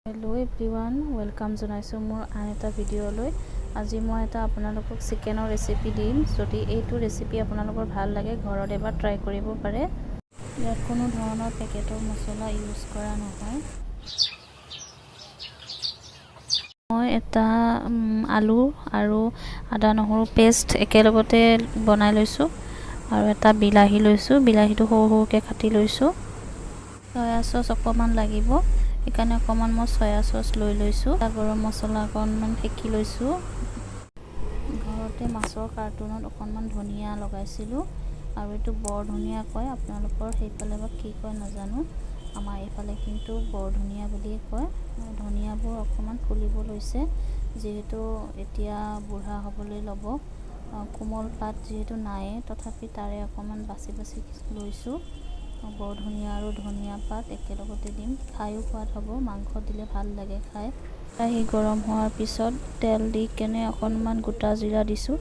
Hello everyone welcome जनाइছো মোৰ আন এটা ভিডিঅ'লৈ। আজি মই এটা আপোনালোকক চিকেনৰ ৰেচিপি দিম। যদি এইটো ৰেচিপি আপোনালোকৰ ভাল লাগে ঘৰত এবাৰ ট্ৰাই কৰিব পাৰে। ইয়াত কোনো ধৰণৰ পেকেটৰ মছলা ইউজ কৰা নহয়। মই এটা আলু আৰু আদা নহৰু পেষ্ট একেলগতে বনাই লৈছো আৰু এটা বিলাহী লৈছো। বিলাহীটো সৰু সৰুকৈ কাটি লৈছো। সয়া সস অকমান লাগিব, এখানে অকমান মই সয়া সস লৈ লৈছো। গৰম মছলা অকমান ফেকি লৈছো। ঘৰতে মাছৰ কাৰ্টুনত অকমান ধনিয়া লগাইছিলো আৰু এটো বৰ ধনিয়া কয়, আপোনালোকৰ সেইফালে বা কি কয় নাজানো। আমাৰ এইফালে কিন্তু বৰ ধনিয়া বুলি কয়। ধনিয়াবোৰ অকমান ফুলিব লৈছে যেহেতু এতিয়া বুঢ়া হ'বলৈ ল'ব। কোমল পাত যেহেতু নাই, তথাপি তাৰে অকমান বাছি বাছি লৈছো। বৰ ধনিয়া আৰু ধনিয়া পাত একেলগতে দিম, খাইও সোৱাদ হ'ব। মাংস দিলে ভাল লাগে খাই। কেৰাহী গৰম হোৱাৰ পিছত তেল দি কেনে অকণমান গোটা জিৰা দিছো,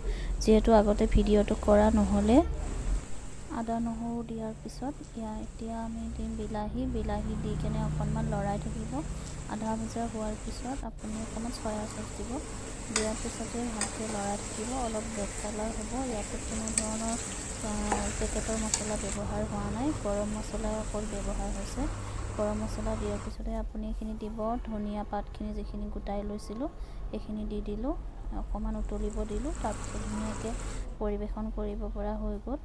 যেহেতু আগতে ভিডিঅ'টো কৰা নহ'লে। আদা নহৰু দিয়াৰ পিছত এতিয়া আমি দিম বিলাহী দি কেনে অকণমান লৰাই থাকিব। আধা ভজা হোৱাৰ পিছত আপুনি অকণমান সয়া সস দিব। দিয়াৰ পিছতে ভালকৈ লৰাই থাকিব, অলপ ব্লেক কালাৰ হ'ব। ইয়াতে কোনো ধৰণৰ পেকেটৰ মছলা ব্যৱহাৰ হোৱা নাই, গৰম মছলাই অকল ব্যৱহাৰ হৈছে। গৰম মছলা দিয়াৰ পিছতে আপুনি এইখিনি দিব, ধনিয়া পাতখিনি যিখিনি গোটাই লৈছিলোঁ এইখিনি দি দিলোঁ, অকণমান উতলিব দিলোঁ। তাৰপিছত ধুনীয়াকৈ পৰিৱেশন কৰিব পৰা হৈ গ'ল।